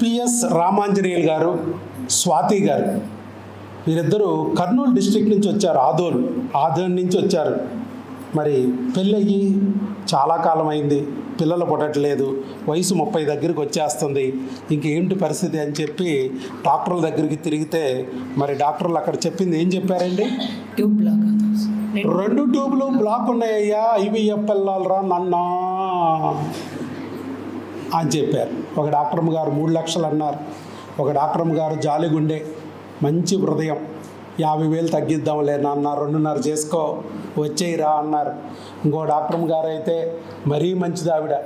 PS Ramanjaneyulu గారు, స్వాతి గారు వీరిద్దరూ కర్నూలు డిస్ట్రిక్ట్ నుంచి వచ్చారు. ఆదోన్ నుంచి వచ్చారు. మరి పెళ్ళయ్యి చాలా కాలం అయింది, పిల్లలు పుట్టట్లేదు, వయసు 30 దగ్గరికి వచ్చేస్తుంది, ఇంకేంటి పరిస్థితి అని చెప్పి డాక్టర్ల దగ్గరికి తిరిగితే మరి డాక్టర్లు అక్కడ చెప్పింది ఏం చెప్పారండి? Tube block. 2 ట్యూబ్లు బ్లాక్ ఉన్నాయ్యా, IVF వెళ్ళాలరా నన్నా అని చెప్పారు. ఒక డాక్టర్మ గారు 3 లక్షలు అన్నారు. ఒక డాక్టర్మ గారు జాలిగుండే, మంచి హృదయం, 50,000 తగ్గిద్దాంలే నాన్న, 2.5 చేసుకో, వచ్చేయిరా అన్నారు. ఇంకో డాక్టర్మ గారు అయితే మరీ మంచిది, ఆవిడ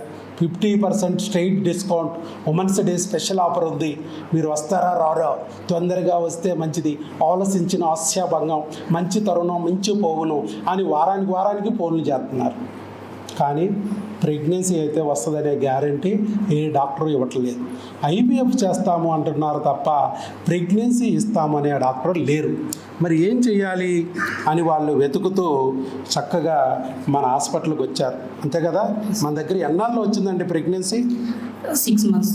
50% straight discount, women's day special offer ఉంది, మీరు వస్తారా రారా, తొందరగా వస్తే మంచిది, ఆలోచించిన ఆశాభంగం, మంచి తరుణం మించి పోవును అని వారానికి ఫోన్లు చేస్తున్నారు. కానీ ప్రెగ్నెన్సీ అయితే వస్తుందనే గ్యారంటీ ఏ డాక్టర్ ఇవ్వట్లేదు. IVF చేస్తాము అంటున్నారు తప్ప ప్రెగ్నెన్సీ ఇస్తామనే డాక్టర్ లేరు. మరి ఏం చేయాలి అని వాళ్ళు వెతుకుతూ చక్కగా మన హాస్పిటల్కి వచ్చారు. అంతే కదా? మన దగ్గర ఎన్నాళ్ళు వచ్చిందండి ప్రెగ్నెన్సీ? 6 months.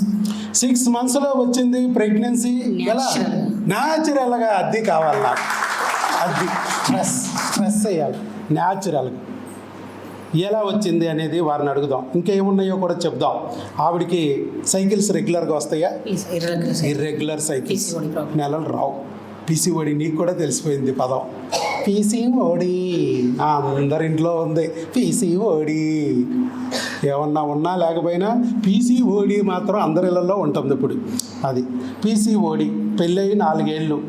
6 monthsలో వచ్చింది ప్రెగ్నెన్సీ. ఎలా? న్యాచురల్గా. అది కావాలి నాకు, అది స్ట్రెస్ వేయాలి న్యాచురల్గా. ఎలా వచ్చింది అనేది వారిని అడుగుదాం. ఇంకేమున్నాయో కూడా చెప్దాం. ఆవిడికి సైకిల్స్ రెగ్యులర్గా వస్తాయా? ఇర్రెగ్యులర్ సైకిల్స్, నెలలు రావు. PCOD నీకు కూడా తెలిసిపోయింది పదం. PCOD అందరింట్లో ఉంది. PCOD ఏమన్నా ఉన్నా లేకపోయినా PCOD మాత్రం అందరిళ్ళల్లో ఉంటుంది ఇప్పుడు. అది PCOD. పెళ్ళయి 4 ఏళ్ళు.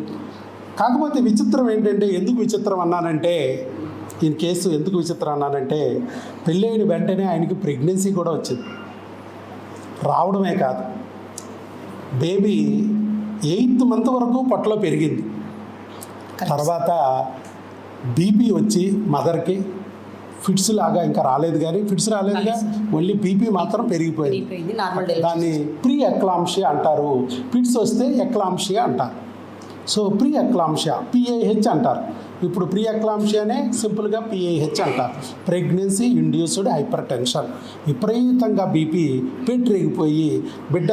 కాకపోతే విచిత్రం ఏంటంటే, ఎందుకు విచిత్రం అన్నానంటే, ఈ కేసు ఎందుకు విచిత్రం అన్నానంటే, పెళ్ళైన వెంటనే ఆయనకి ప్రెగ్నెన్సీ కూడా వచ్చింది. రావడమే కాదు, బేబీ 8th month వరకు పొట్టలో పెరిగింది. తర్వాత BP వచ్చి మదర్కి ఫిట్స్ లాగా ఇంకా రాలేదు, కానీ ఫిట్స్ రాలేదుగా, ఓన్లీ BP మాత్రం పెరిగిపోయింది. దాన్ని ప్రీ ఎక్లాంషియా అంటారు. ఫిట్స్ వస్తే ఎక్లాంషియా అంటారు. సో ప్రీ ఎక్లాంషియా, PIH అంటారు. ఇప్పుడు ప్రీ ఎక్లాంషియానే సింపుల్గా PIH అంటారు. Pregnancy induced hyper tension. విపరీతంగా BP పెట్రిగిపోయి బిడ్డ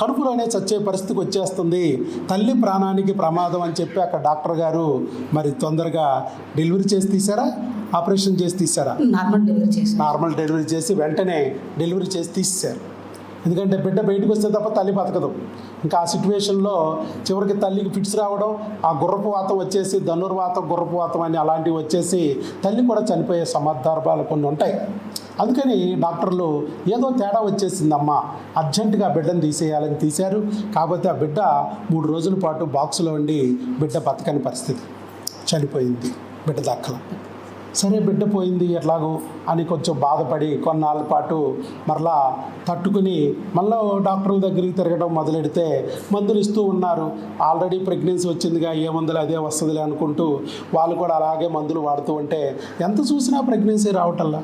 కడుపులోనే చచ్చే పరిస్థితికి వచ్చేస్తుంది, తల్లి ప్రాణానికి ప్రమాదం అని చెప్పి అక్కడ డాక్టర్ గారు మరి తొందరగా డెలివరీ చేసి తీసారా, ఆపరేషన్ చేసి తీసారా? నార్మల్ డెలివరీ చేసి వెంటనే డెలివరీ చేసి తీసేశారు. ఎందుకంటే బిడ్డ బయటకు వస్తే తప్ప తల్లి బతకదు. ఇంకా ఆ సిచ్యువేషన్లో చివరికి తల్లికి ఫిట్స్ రావడం, ఆ గుర్రపు వాతం వచ్చేసి ధనుర్వాతం, గుర్రపు వాతం అని అలాంటివి వచ్చేసి తల్లి కూడా చనిపోయే సందర్భాలు కొన్ని ఉంటాయి. అందుకని డాక్టర్లు ఏదో తేడా వచ్చేసిందమ్మా, అర్జెంటుగా బిడ్డను తీసేయాలని తీశారు. కాకపోతే ఆ బిడ్డ 3 రోజుల పాటు బాక్సులో ఉండి బిడ్డ బతకని పరిస్థితి, చనిపోయింది, బిడ్డ దక్కల. సరే బిడ్డ పోయింది ఎట్లాగో అని కొంచెం బాధపడి కొన్నాళ్ళ పాటు మరలా తట్టుకుని మళ్ళీ డాక్టర్ల దగ్గరికి తిరగడం మొదలెడితే మందులు ఇస్తూ ఉన్నారు. ఆల్రెడీ ప్రెగ్నెన్సీ వచ్చిందిగా, ఏ మందులు అదే వస్తుందిలే అనుకుంటూ వాళ్ళు కూడా అలాగే మందులు వాడుతూ ఉంటే ఎంత చూసినా ప్రెగ్నెన్సీ రావటంలా.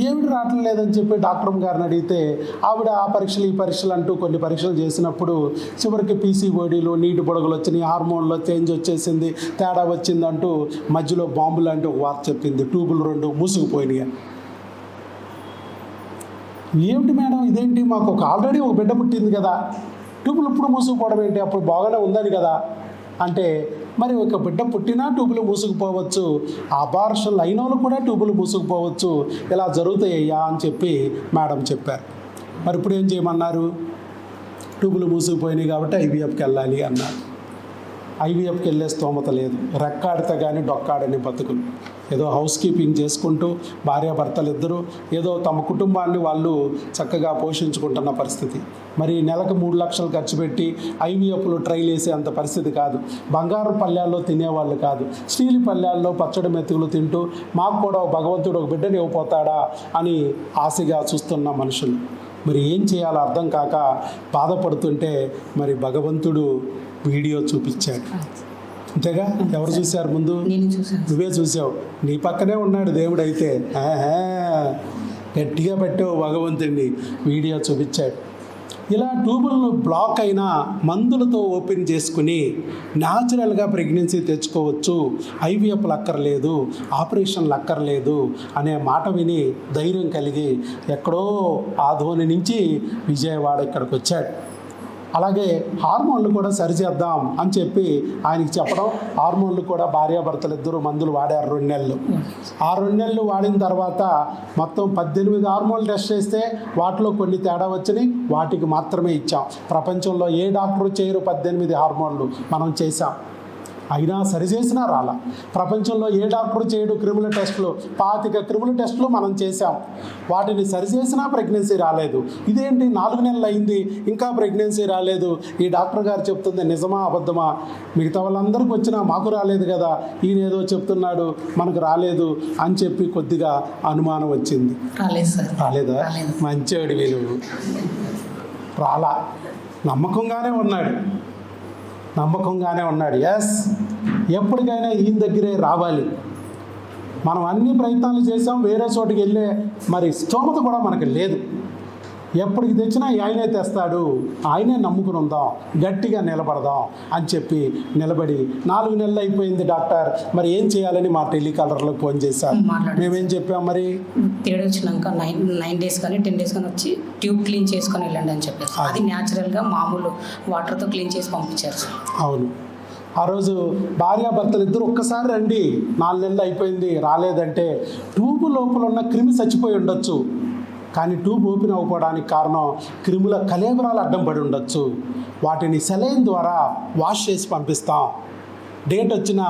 ఏమిటి రావట్లేదని చెప్పి డాక్టర్ గారిని అడిగితే ఆవిడ ఆ పరీక్షలు ఈ పరీక్షలు అంటూ కొన్ని పరీక్షలు చేసినప్పుడు చివరికి PCODలు, నీటి పొడగలు వచ్చినాయి, హార్మోన్లో చేంజ్ వచ్చేసింది, తేడా వచ్చిందంటూ మధ్యలో బాంబు లాంటి ఒక వార్త చెప్పింది. ట్యూబులు 2 మూసుకుపోయినాయి. ఏమిటి మేడం ఇదేంటి, మాకు ఆల్రెడీ ఒక బిడ్డ పుట్టింది కదా, ట్యూబులు ఇప్పుడు మూసుకుపోవడం ఏంటి, అప్పుడు బాగానే ఉందని కదా అంటే, మరి ఒక బిడ్డ పుట్టినా ట్యూబులు మూసుకుపోవచ్చు, అబార్షన్ అయిన వాళ్ళు కూడా ట్యూబులు మూసుకుపోవచ్చు, ఇలా జరుగుతాయ్యా అని చెప్పి మేడం చెప్పారు. మరి ఇప్పుడు ఏం చేయమన్నారు? ట్యూబులు మూసుకుపోయినాయి కాబట్టి IVFకి వెళ్ళాలి అన్నారు. IVFకి వెళ్ళే స్తోమత లేదు, రెక్కాడితే కానీ డొక్కాడని బతుకులు. ఏదో హౌస్ కీపింగ్ చేసుకుంటూ భార్యాభర్తలు ఇద్దరు ఏదో తమ కుటుంబాన్ని వాళ్ళు చక్కగా పోషించుకుంటున్న పరిస్థితి. మరి నెలకు 3 లక్షలు ఖర్చు పెట్టి IVFలో ట్రైల్ వేసే అంత పరిస్థితి కాదు. బంగారు పళ్ళాల్లో తినేవాళ్ళు కాదు, స్టీల్ పళ్ళాల్లో పచ్చడి మెతుకులు తింటూ మాకు కూడా భగవంతుడు ఒక బిడ్డని ఇవ్వపోతాడా అని ఆశగా చూస్తున్న మనుషులు. మరి ఏం చేయాలో అర్థం కాక బాధపడుతుంటే మరి భగవంతుడు వీడియో చూపించాడు. అంతేగా? ఎవరు చూశారు ముందు? నువ్వే చూసావు. నీ పక్కనే ఉన్నాడు దేవుడు. అయితే గట్టిగా పెట్టావు భగవంతుడిని, వీడియో చూపించాడు. ఇలా ట్యూబులను బ్లాక్ అయినా మందులతో ఓపెన్ చేసుకుని న్యాచురల్గా ప్రెగ్నెన్సీ తెచ్చుకోవచ్చు, IVFలు అక్కర్లేదు, ఆపరేషన్లు అక్కర్లేదు అనే మాట విని ధైర్యం కలిగి ఎక్కడో ఆదోని నుంచి విజయవాడ ఇక్కడికి వచ్చాడు. అలాగే హార్మోన్లు కూడా సరిచేద్దాం అని చెప్పి ఆయనకి చెప్పడం, హార్మోన్లు కూడా భార్యాభర్తలు ఇద్దరు మందులు వాడారు 2 నెలలు. ఆ 2 నెలలు వాడిన తర్వాత మొత్తం 18 హార్మోన్లు టెస్ట్ చేస్తే వాటిలో కొన్ని తేడా వచ్చినాయి, వాటికి మాత్రమే ఇచ్చాం. ప్రపంచంలో ఏ డాక్టరు చేయరు 18 హార్మోన్లు, మనం చేసాం. అయినా సరిచేసినా రాలా. ప్రపంచంలో ఏ డాక్టరు చేయడు క్రిముల టెస్టులు, 25 క్రిముల టెస్టులు మనం చేసాం. వాటిని సరిచేసినా ప్రెగ్నెన్సీ రాలేదు. ఇదేంటి 4 నెలలు అయింది ఇంకా ప్రెగ్నెన్సీ రాలేదు, ఈ డాక్టర్ గారు చెప్తుంది నిజమా అబద్ధమా? మిగతా వాళ్ళందరికీ వచ్చినా మాకు రాలేదు కదా, ఈయన ఏదో చెప్తున్నాడు మనకు రాలేదు అని చెప్పి కొద్దిగా అనుమానం వచ్చింది. రాలేదు సార్. రాలేదా? మంచోడి విలువ రాలా. నమ్మకంగానే ఉన్నాడు. ఎస్, ఎప్పటికైనా ఈయన దగ్గరే రావాలి. మనం అన్ని ప్రయత్నాలు చేసాం, వేరే చోటుకి వెళ్ళే మరి స్తోమత కూడా మనకి లేదు. ఎప్పటికి తెచ్చినా ఆయనే తెస్తాడు, ఆయనే నమ్ముకుని ఉందాం, గట్టిగా నిలబడదాం అని చెప్పి నిలబడి 4 నెలలు అయిపోయింది డాక్టర్, మరి ఏం చేయాలని మా టెలికాలర్లో ఫోన్ చేశారు. మేమేం చెప్పాం, మరి తేడా వచ్చినాక 9 డేస్ కానీ 10 డేస్ కానీ వచ్చి ట్యూబ్ క్లీన్ చేసుకొని వెళ్ళండి అని చెప్పారు. అది న్యాచురల్గా మామూలు వాటర్తో క్లీన్ చేసి పంపించారు సార్. అవును. ఆ రోజు భార్యాభర్తలు ఇద్దరు ఒక్కసారి రండి, 4 నెలలు అయిపోయింది రాలేదంటే ట్యూబ్ లోపల ఉన్న క్రిమి చచ్చిపోయి ఉండొచ్చు, కానీ ట్యూబ్ ఓపెన్ అవ్వడానికి కారణం క్రిముల కళేబరాలు అడ్డం పడి ఉండొచ్చు. వాటిని సెలైన్ ద్వారా వాష్ చేసి పంపిస్తాం. డేట్ వచ్చిన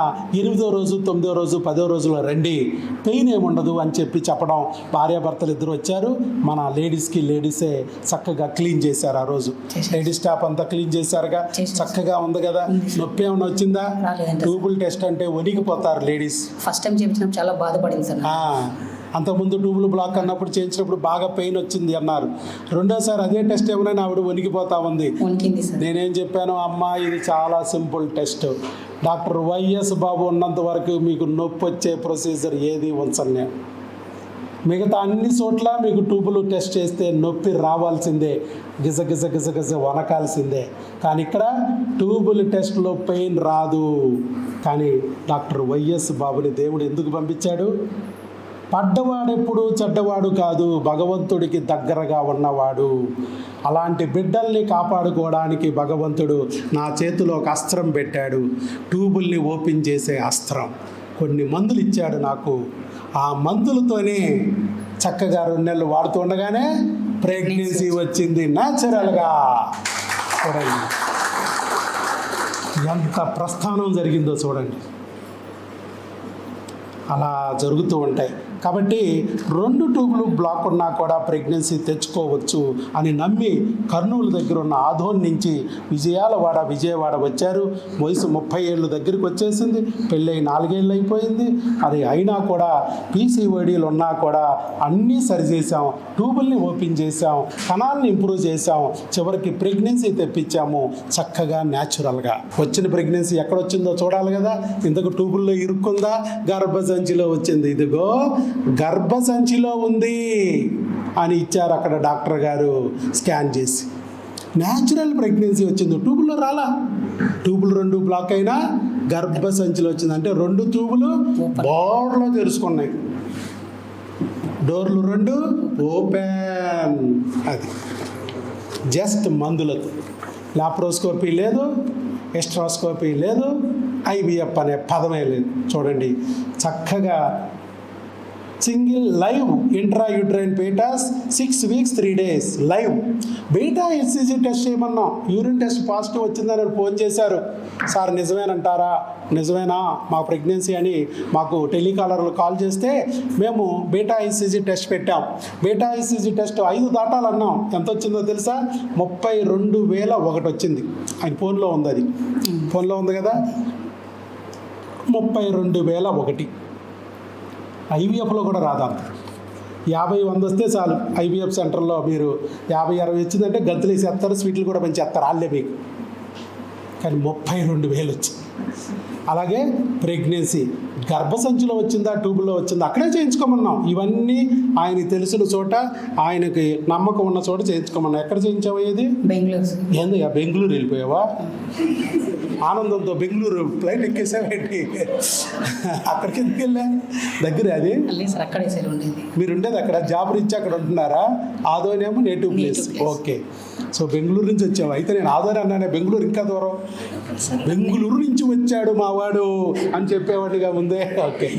8వ రోజు 9వ రోజు 10వ రోజులో రండి, పెయిన్ ఏముండదు అని చెప్పి చెప్పడం. భార్యాభర్తలు ఇద్దరు వచ్చారు. మన లేడీసే చక్కగా క్లీన్ చేశారు. ఆ రోజు లేడీస్ స్టాఫ్ అంతా క్లీన్ చేశారుగా, చక్కగా ఉంది కదా. నొప్పి ఏమైనా వచ్చిందా? ట్యూబుల్ టెస్ట్ అంటే వణికిపోతారు లేడీస్. ఫస్ట్ టైం చేయించినప్పుడు చాలా బాధపడింది సార్. అంతకుముందు ట్యూబుల్ బ్లాక్ అన్నప్పుడు చేయించినప్పుడు బాగా పెయిన్ వచ్చింది అన్నారు. రెండోసారి అదే టెస్ట్ ఏమైనా ఆవిడ వణికిపోతా ఉంది. నేనేం చెప్పాను, అమ్మా ఇది చాలా సింపుల్ టెస్ట్, డాక్టర్ వైఎస్ బాబు ఉన్నంత వరకు మీకు నొప్పి వచ్చే ప్రొసీజర్ ఏది ఉంచను నేను. మిగతా అన్ని చోట్ల మీకు ట్యూబులు టెస్ట్ చేస్తే నొప్పి రావాల్సిందే, గిజ గిజ గిజ గిజ వనకాల్సిందే. కానీ ఇక్కడ ట్యూబుల్ టెస్ట్లో పెయిన్ రాదు. కానీ డాక్టర్ వైఎస్ బాబుని దేవుడు ఎందుకు పంపించాడు? పడ్డవాడెప్పుడు చెడ్డవాడు కాదు, భగవంతుడికి దగ్గరగా ఉన్నవాడు. అలాంటి బిడ్డల్ని కాపాడుకోవడానికి భగవంతుడు నా చేతిలో ఒక అస్త్రం పెట్టాడు, ట్యూబుల్ని ఓపెన్ చేసే అస్త్రం. కొన్ని మందులు ఇచ్చాడు నాకు. ఆ మందులతోనే చక్కగా 2 నెలలు వాడుతుండగానే ప్రెగ్నెన్సీ వచ్చింది న్యాచురల్గా. చూడండి ఎంత ప్రస్థానం జరిగిందో చూడండి. అలా జరుగుతూ ఉంటాయి. కాబట్టి 2 ట్యూబ్లు బ్లాక్ ఉన్నా కూడా ప్రెగ్నెన్సీ తెచ్చుకోవచ్చు అని నమ్మి కర్నూలు దగ్గర ఉన్న ఆధోన్ నుంచి విజయవాడ వచ్చారు. వయసు 30 ఏళ్ళు దగ్గరికి వచ్చేసింది, పెళ్ళై 4 ఏళ్ళు అయిపోయింది. అది అయినా కూడా పీసీఓడీలు ఉన్నా కూడా అన్నీ సరిచేసాం, ట్యూబుల్ని ఓపెన్ చేసాం, కణాలను ఇంప్రూవ్ చేసాం, చివరికి ప్రెగ్నెన్సీ తెప్పించాము చక్కగా న్యాచురల్గా. వచ్చిన ప్రెగ్నెన్సీ ఎక్కడొచ్చిందో చూడాలి కదా. ఇంతకు ట్యూబుల్లో ఇరుక్కుందా, గర్భసంచిలో వచ్చింది, ఇదిగో గర్భసంచిలో ఉంది అని ఇచ్చారు అక్కడ డాక్టర్ గారు స్కాన్ చేసి. న్యాచురల్ ప్రెగ్నెన్సీ వచ్చింది, ట్యూబుల్లో రాలా. ట్యూబులు 2 బ్లాక్ అయినా గర్భసంచిలో వచ్చింది. అంటే 2 ట్యూబులు బోర్లో తెరుచుకున్నాయి, డోర్లు 2 ఓపెన్. అది జస్ట్ మందులతో. లాప్రోస్కోపీ లేదు, ఎస్ట్రాస్కోపీ లేదు, ఐవీఎఫ్ అనే పదమే లేదు. చూడండి చక్కగా సింగిల్ లైవ్ ఇంట్రాయూట్రైన్ బీటాస్ 6 weeks 3 days live. Beta hCG test చేయమన్నాం, యూరిన్ టెస్ట్ పాజిటివ్ వచ్చిందని ఫోన్ చేశారు. సార్ నిజమేనంటారా? నిజమేనా మా ప్రెగ్నెన్సీ అని మాకు టెలికాలర్లు కాల్ చేస్తే మేము బీటా హెచ్సిజీ టెస్ట్ పెట్టాం. బీటా హెచ్సిజీ టెస్ట్ 5 దాటాలన్నాం. ఎంత వచ్చిందో తెలుసా? 32,001 వచ్చింది. ఆయన ఫోన్లో ఉంది, అది ఫోన్లో ఉంది కదా. 32,001. ఐవీఎఫ్లో కూడా రాదంత. 50-100 వస్తే చాలు. ఐవీఎఫ్ సెంటర్లో మీరు 50-60 వచ్చిందంటే గంతులు వేసేస్తారు, స్వీట్లు కూడా పెంచేస్తారు వాళ్ళే మీకు. కానీ 32,000 వచ్చింది. అలాగే ప్రెగ్నెన్సీ గర్భసంచిలో వచ్చిందా, ట్యూబుల్లో వచ్చిందా అక్కడే చేయించుకోమన్నాం. ఇవన్నీ ఆయనకి తెలిసిన చోట, ఆయనకి నమ్మకం ఉన్న చోట చేయించుకోమన్నాం. ఎక్కడ చేయించావు? ఏది? బెంగళూరు. ఏంది బెంగళూరు వెళ్ళిపోయావా? ఆనందంతో బెంగళూరు ఫ్లైట్ ఎక్కేసావేంటి? అక్కడికి ఎందుకు వెళ్ళా? దగ్గర అది లేదు సార్, అక్కడే సార్ ఉండేది. మీరు ఉండేది అక్కడ, జాబ్ నుంచి అక్కడ ఉంటున్నారా? ఆదోనేమో native place. Okay, so Bengaluru నుంచి వచ్చాము. అయితే నేను ఆదోని అన్నానే, బెంగళూరు ఇంకా దూరం. బెంగళూరు నుంచి వచ్చాడు మావాడు అని చెప్పేవాడిగా ముందే. ఓకే,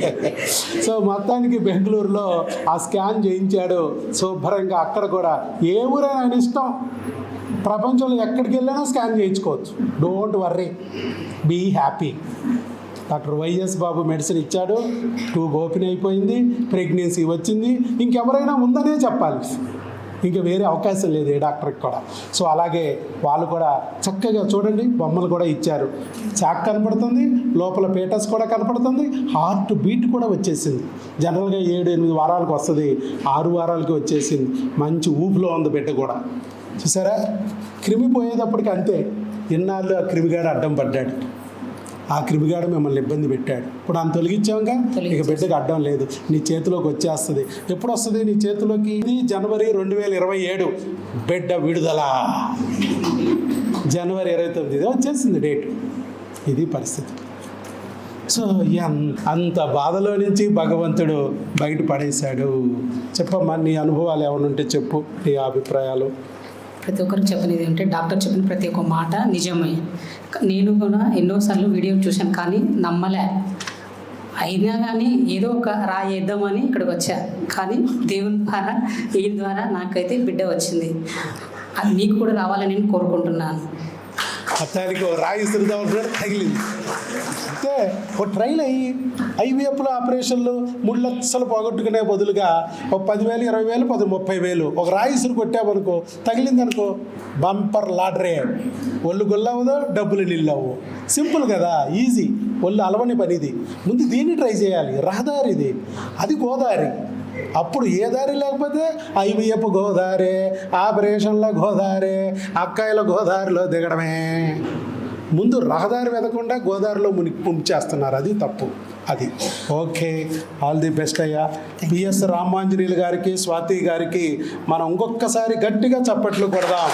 సో మొత్తానికి బెంగళూరులో ఆ స్కాన్ చేయించాడు శుభ్రంగా. అక్కడ కూడా ఏ ఊరైనా ఆయన ఇష్టం, ప్రపంచంలో ఎక్కడికి వెళ్ళినా స్కాన్ చేయించుకోవచ్చు. Don't worry, be happy. Doctor Y S Babu medicine ఇచ్చాడు, ట్యూబ్ ఓపెన్ అయిపోయింది, ప్రెగ్నెన్సీ వచ్చింది. ఇంకెవరైనా ఉందనే చెప్పాలి, ఇంకా వేరే అవకాశం లేదు ఏ డాక్టర్కి కూడా. సో అలాగే వాళ్ళు కూడా చక్కగా చూడండి, బొమ్మలు కూడా ఇచ్చారు. చాక్ కనపడుతుంది, లోపల పేటస్ కూడా కనపడుతుంది, హార్ట్ బీట్ కూడా వచ్చేసింది. జనరల్గా 7-8 వారాలకు వస్తుంది, 6 వారాలకి వచ్చేసింది. మంచి ఊపిలో ఉంది బిడ్డ కూడా. చూసారా, క్రిమి పోయేటప్పటికి అంతే. ఇన్నాళ్ళు ఆ క్రిమిగాడు అడ్డం పడ్డాడు, ఆ క్రిమిగాడు మిమ్మల్ని ఇబ్బంది పెట్టాడు. ఇప్పుడు ఆయన తొలగించాంగా, ఇక బిడ్డకు అడ్డం లేదు, నీ చేతిలోకి వచ్చేస్తుంది. ఎప్పుడు వస్తుంది నీ చేతిలోకి? ఇది జనవరి 2027 బిడ్డ విడుదల. జనవరి 29 వచ్చేసింది డేట్. ఇది పరిస్థితి. సో అంత బాధలో నుంచి భగవంతుడు బయట పడేశాడు. చెప్పమ్మా, నీ అనుభవాలు ఏమైనా ఉంటే చెప్పు, నీ అభిప్రాయాలు. ప్రతి ఒక్కరికి చెప్పినది అంటే డాక్టర్ చెప్పిన ప్రతి ఒక్క మాట నిజమే. నేను కూడా ఎన్నోసార్లు వీడియో చూశాను, కానీ నమ్మలే. అయినా కానీ ఏదో ఒక రాయి వేద్దామని ఇక్కడికి వచ్చా. కానీ దేవుని ద్వారా, ఈయన ద్వారా నాకైతే బిడ్డ వచ్చింది. అది మీకు కూడా రావాలని నేను కోరుకుంటున్నాను. మొత్తానికి రాయి సిరిదాం తగిలింది. అంటే ఒక ట్రైల్ అయ్యి ఐవీఎఫ్లో ఆపరేషన్లు 3 లక్షలు పోగొట్టుకునే బదులుగా ఒక 10,000, 20,000, 30,000 ఒక రాయి ఇసురు కొట్టామనుకో, తగిలిందనుకో, బంపర్ లాటరీ. ఒళ్ళు గొల్లవదో, డబ్బులు నిల్లవు. సింపుల్ కదా, ఈజీ. ఒళ్ళు అలవని పనిది. ముందు దీన్ని ట్రై చేయాలి. రహదారిది, అది గోదావరి. అప్పుడు ఏ దారి లేకపోతే ఐవీఎఫ్ గోదావరి, ఆపరేషన్ల గోదావరి, అక్కాయిల గోదావరిలో దిగడమే. ముందు రహదారి వెదకుండా గోదావరిలో ముంచేస్తున్నారు, అది తప్పు. అది ఓకే. ఆల్ ది బెస్ట్ అయ్యా. పిఎస్ రామాంజనేయులు గారికి, స్వాతి గారికి మనం ఇంకొకసారి గట్టిగా చప్పట్లు కొడదాం.